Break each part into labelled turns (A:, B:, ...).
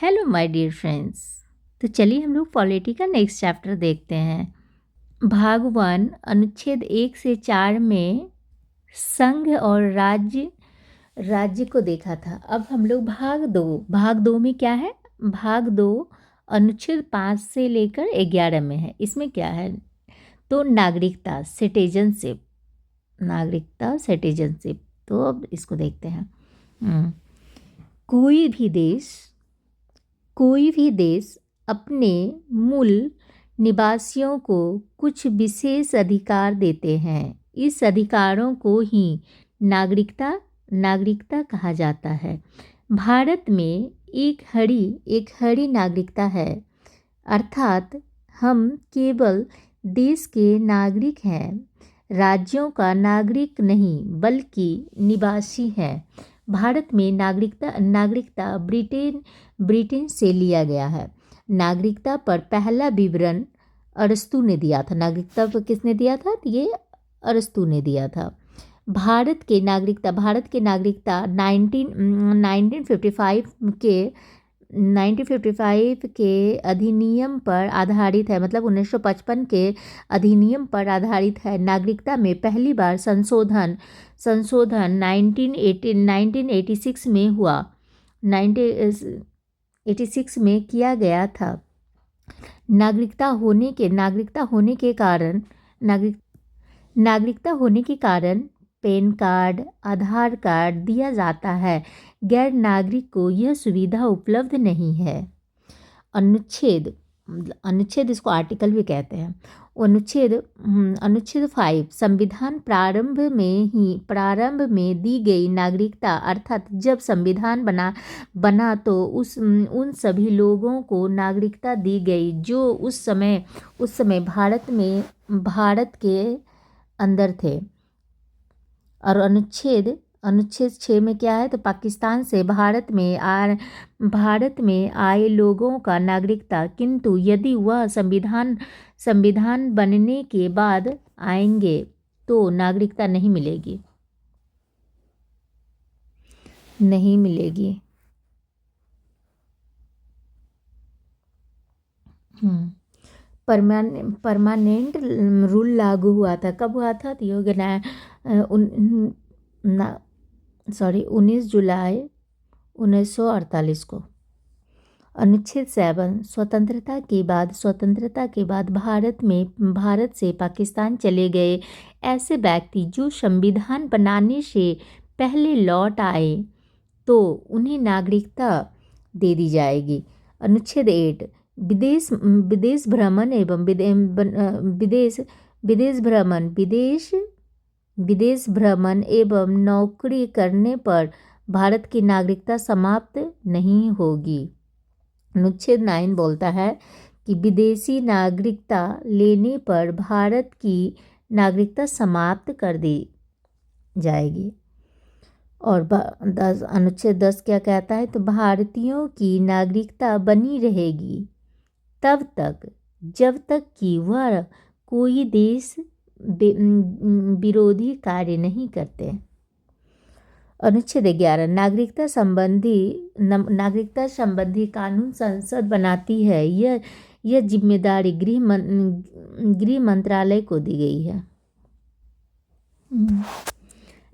A: Hello my dear friends. तो चलिए हम लोग पॉलिटी का नेक्स्ट चैप्टर देखते हैं। भाग 1 अनुच्छेद 1 से 4 में संघ और राज्य को देखा था। अब हम लोग भाग 2 में क्या है? भाग 2 अनुच्छेद 5 से लेकर 11 में है। इसमें क्या है? तो नागरिकता सिटीजनशिप। तो अब इसको देखते हैं। कोई भी देश अपने मूल निवासियों को कुछ विशेष अधिकार देते हैं। इस अधिकारों को ही नागरिकता कहा जाता है। भारत में एक हरी नागरिकता है, अर्थात हम केवल देश के नागरिक हैं, राज्यों का नागरिक नहीं बल्कि निवासी हैं। भारत में नागरिकता ब्रिटेन से लिया गया है। नागरिकता पर पहला विवरण अरस्तु ने दिया था। नागरिकता पर किसने दिया था? तो ये अरस्तु ने दिया था। भारत के नागरिकता 1955 के अधिनियम पर आधारित है, मतलब 1955 के अधिनियम पर आधारित है। नागरिकता में पहली बार संशोधन 1986 में हुआ। 1986 में किया गया था। नागरिकता होने के कारण पैन कार्ड, आधार कार्ड दिया जाता है। गैर नागरिक को यह सुविधा उपलब्ध नहीं है। अनुच्छेद इसको आर्टिकल भी कहते हैं। अनुच्छेद 5 संविधान प्रारंभ में दी गई नागरिकता, अर्थात जब संविधान बना तो उन सभी लोगों को नागरिकता दी गई जो उस समय भारत के अंदर थे। और अनुच्छेद 6 में क्या है? तो पाकिस्तान से भारत में आए लोगों का नागरिकता, किंतु यदि वह संविधान बनने के बाद आएंगे तो नागरिकता नहीं मिलेगी। परमानेंट रूल लागू हुआ था। कब हुआ था? तो योग्य 19 जुलाई 1948 को। अनुच्छेद 7 स्वतंत्रता के बाद भारत से पाकिस्तान चले गए ऐसे व्यक्ति जो संविधान बनाने से पहले लौट आए तो उन्हें नागरिकता दे दी जाएगी। अनुच्छेद 8 विदेश भ्रमण एवं नौकरी करने पर भारत की नागरिकता समाप्त नहीं होगी। अनुच्छेद 9 बोलता है कि विदेशी नागरिकता लेने पर भारत की नागरिकता समाप्त कर दी जाएगी। और अनुच्छेद 10 क्या कहता है? तो भारतीयों की नागरिकता बनी रहेगी तब तक जब तक कि वह कोई देश विरोधी कार्य नहीं करते। अनुच्छेद 11 नागरिकता संबंधी कानून संसद बनाती है। यह जिम्मेदारी गृह मंत्रालय को दी गई है।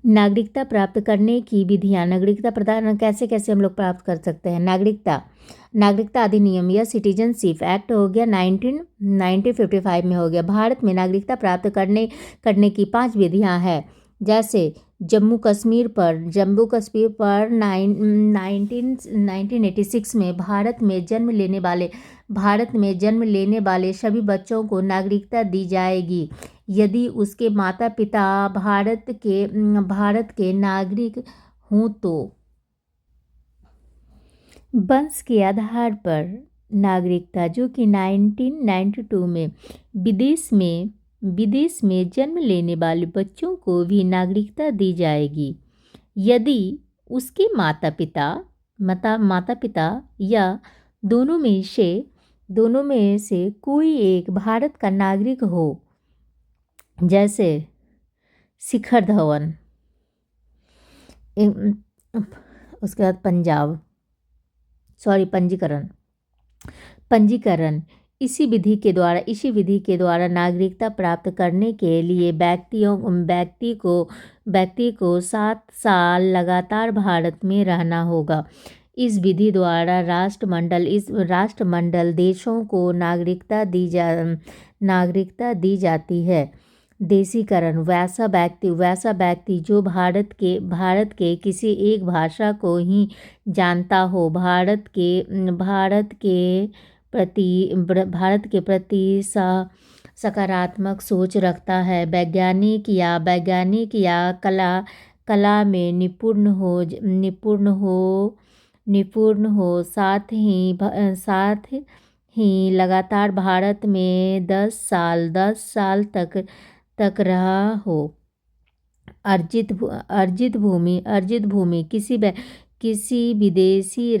A: नागरिकता प्राप्त करने की विधियां। नागरिकता प्रदान कैसे हम लोग प्राप्त कर सकते हैं? नागरिकता अधिनियम या सिटीजनशिप एक्ट हो गया 1955 में हो गया। भारत में नागरिकता प्राप्त करने की 5 विधियां हैं। जैसे जम्मू कश्मीर पर 1986 में भारत में जन्म लेने वाले सभी बच्चों को नागरिकता दी जाएगी यदि उसके माता पिता भारत के नागरिक हों तो। वंश के आधार पर नागरिकता, जो कि 1992 में विदेश में जन्म लेने वाले बच्चों को भी नागरिकता दी जाएगी यदि उसके माता पिता या दोनों में से कोई एक भारत का नागरिक हो, जैसे शिखर धवन। उसके बाद पंजाब, पंजीकरण। पंजीकरण इसी विधि के द्वारा नागरिकता प्राप्त करने के लिए व्यक्ति को 7 साल लगातार भारत में रहना होगा। इस विधि द्वारा राष्ट्रमंडल देशों को नागरिकता दी जाती है। देशीकरण वैसा व्यक्ति जो भारत के किसी एक भाषा को ही जानता हो, भारत के प्रति सकारात्मक सोच रखता है, वैज्ञानिक या कला में निपुण हो, साथ ही लगातार भारत में 10 साल तक रहा हो। अर्जित भूमि किसी विदेशी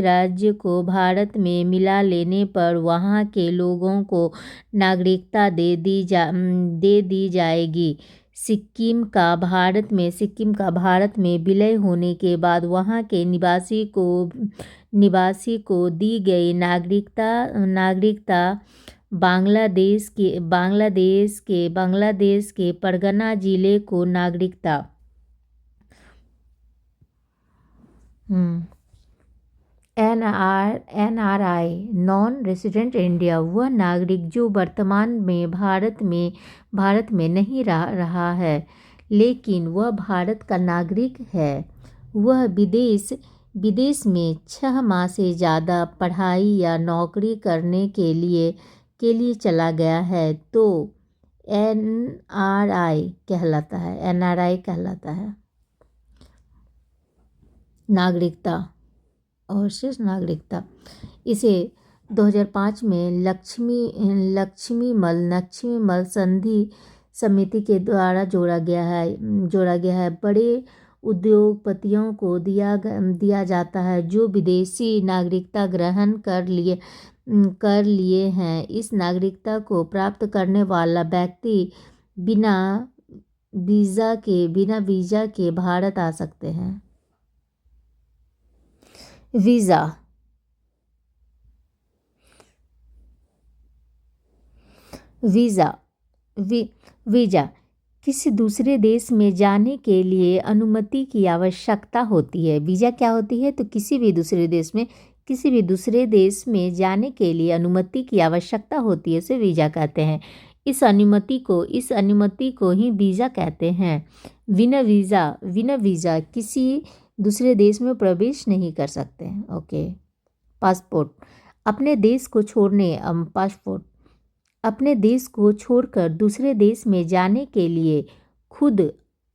A: राज्य को भारत में मिला लेने पर वहाँ के लोगों को नागरिकता दे दी जाएगी। सिक्किम का भारत में विलय होने के बाद वहाँ के निवासी को दी गई नागरिकता बांग्लादेश के परगना जिले को नागरिकता NRI नॉन रेसिडेंट इंडिया वह नागरिक जो वर्तमान में भारत में नहीं रहा है, लेकिन वह भारत का नागरिक है। वह विदेश में 6 माह से ज़्यादा पढ़ाई या नौकरी करने के लिए चला गया है तो NRI कहलाता है। नागरिकता और शेष नागरिकता इसे 2005 में लक्ष्मीमल संधि समिति के द्वारा जोड़ा गया है। बड़े उद्योगपतियों को दिया जाता है जो विदेशी नागरिकता ग्रहण कर लिए हैं। इस नागरिकता को प्राप्त करने वाला व्यक्ति बिना वीज़ा के भारत आ सकते हैं। वीज़ा किसी दूसरे देश में जाने के लिए अनुमति की आवश्यकता होती है। वीज़ा क्या होती है? तो किसी भी दूसरे देश में जाने के लिए अनुमति की आवश्यकता होती है, उसे वीज़ा कहते हैं। इस अनुमति को ही वीज़ा कहते हैं। बिना वीज़ा किसी दूसरे देश में प्रवेश नहीं कर सकते। ओके। पासपोर्ट अपने देश को छोड़कर दूसरे देश में जाने के लिए खुद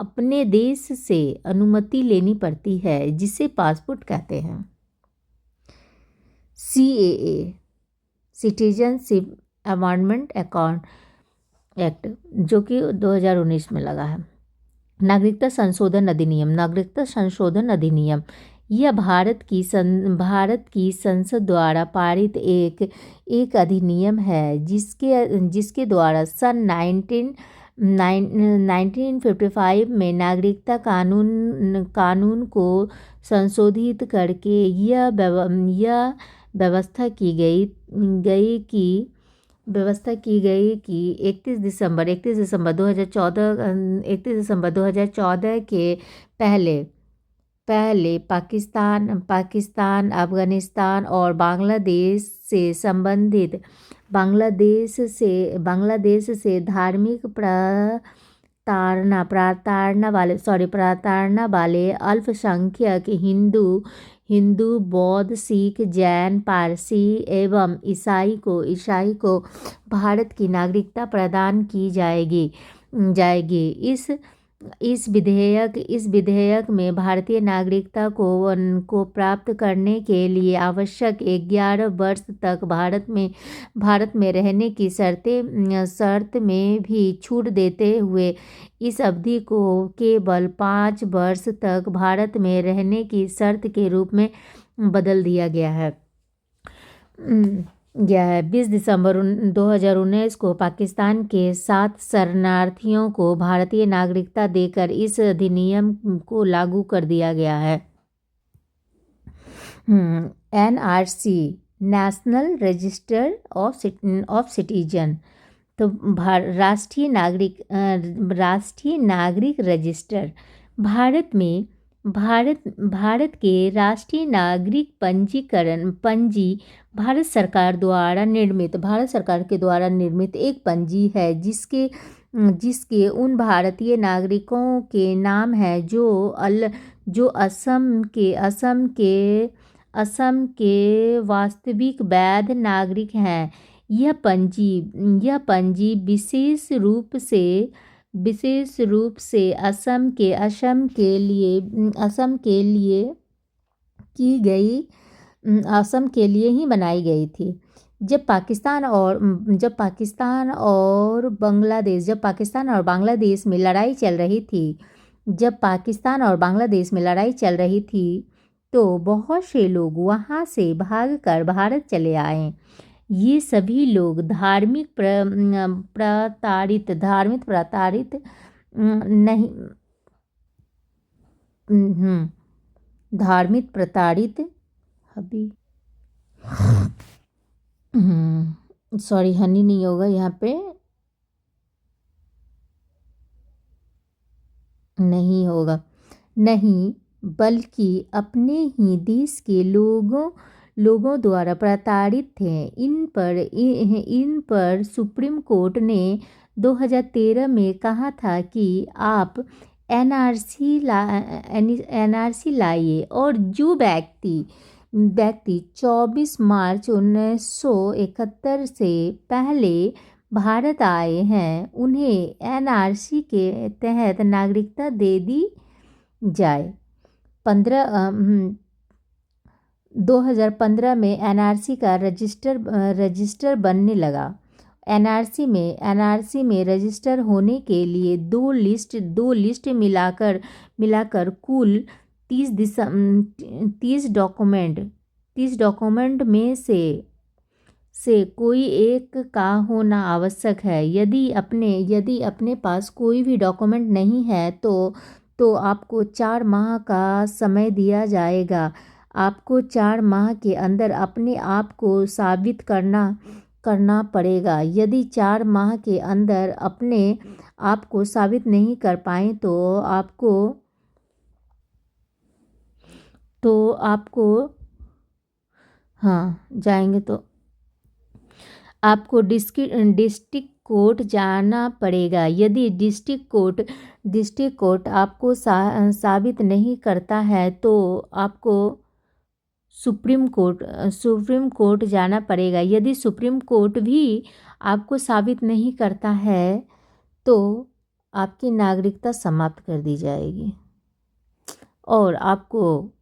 A: अपने देश से अनुमति लेनी पड़ती है, जिसे पासपोर्ट कहते हैं। CAA सिटीजनशिप अमेंडमेंट एक्ट जो कि 2019 में लगा है। नागरिकता संशोधन अधिनियम यह भारत की संसद द्वारा पारित एक अधिनियम है जिसके द्वारा सन 1955 में नागरिकता कानून को संशोधित करके यह व्यवस्था की गई कि 31 दिसंबर 2014 के पहले पाकिस्तान, अफगानिस्तान और बांग्लादेश से धार्मिक प्रताड़ना वाले अल्पसंख्यक हिंदू, बौद्ध, सिख, जैन, पारसी एवं ईसाई को भारत की नागरिकता प्रदान की जाएगी। इस विधेयक में भारतीय नागरिकता को प्राप्त करने के लिए आवश्यक 11 वर्ष तक भारत में रहने की शर्त में भी छूट देते हुए इस अवधि को केवल 5 वर्ष तक भारत में रहने की शर्त के रूप में बदल दिया गया है। 20 दिसंबर 2019 को पाकिस्तान के 7 शरणार्थियों को भारतीय नागरिकता देकर इस अधिनियम को लागू कर दिया गया है। NRC national register of citizen. तो राष्ट्रीय नागरिक रजिस्टर भारत के राष्ट्रीय नागरिक पंजीकरण पंजी भारत सरकार के द्वारा निर्मित एक पंजी है जिसके उन भारतीय नागरिकों के नाम है जो असम के वास्तविक वैध नागरिक हैं। यह पंजी विशेष रूप से असम के लिए ही बनाई गई थी। जब पाकिस्तान और बांग्लादेश में लड़ाई चल रही थी तो बहुत से लोग वहां से भागकर भारत चले आए। ये सभी लोग धार्मिक प्रताड़ित अभी सॉरी हनी नहीं होगा यहाँ पे, नहीं होगा, नहीं बल्कि अपने ही देश के लोगों द्वारा प्रताड़ित थे। इन पर सुप्रीम कोर्ट ने 2013 में कहा था कि आप एनआरसी लाइए, और जो व्यक्ति 24 मार्च 1971 से पहले भारत आए हैं उन्हें एनआरसी के तहत नागरिकता दे दी जाए। 2015 में एनआरसी का रजिस्टर बनने लगा। एनआरसी में रजिस्टर होने के लिए दो लिस्ट मिलाकर कुल 30 डॉक्यूमेंट में से कोई एक का होना आवश्यक है। यदि अपने पास कोई भी डॉक्यूमेंट नहीं है तो आपको 4 माह का समय दिया जाएगा। आपको 4 माह के अंदर अपने आप को साबित करना पड़ेगा। यदि 4 माह के अंदर अपने आप को साबित नहीं कर पाए तो आपको जाएंगे तो आपको डिस्ट्रिक्ट कोर्ट जाना पड़ेगा। यदि डिस्ट्रिक्ट कोर्ट आपको साबित नहीं करता है तो आपको सुप्रीम कोर्ट जाना पड़ेगा। यदि सुप्रीम कोर्ट भी आपको साबित नहीं करता है तो आपकी नागरिकता समाप्त कर दी जाएगी और आपको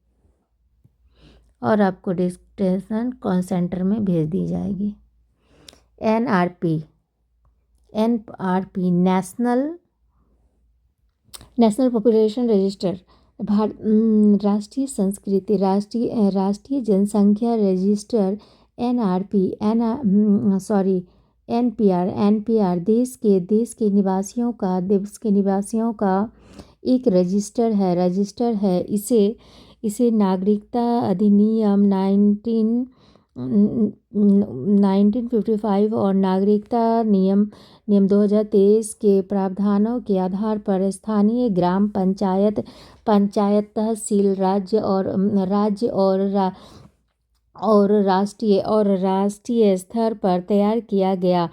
A: डिटेंशन सेंटर में भेज दी जाएगी। एनआरपी नेशनल पॉपुलेशन रजिस्टर राष्ट्रीय जनसंख्या रजिस्टर। एनपीआर देश के निवासियों का एक रजिस्टर है। इसे नागरिकता अधिनियम 1955 और नागरिकता नियम 2023 के प्रावधानों के आधार पर स्थानीय ग्राम पंचायत, तहसील, राज्य और राष्ट्रीय स्तर पर तैयार किया गया।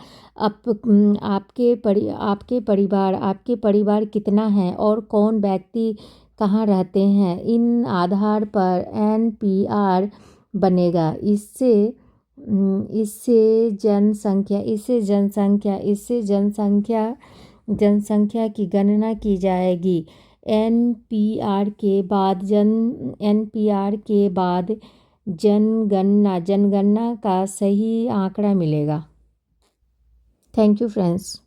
A: आपके परिवार कितना है और कौन व्यक्ति कहाँ रहते हैं, इन आधार पर एनपीआर बनेगा। इससे जनसंख्या की गणना की जाएगी। एनपीआर के बाद जनगणना का सही आंकड़ा मिलेगा। Thank you friends.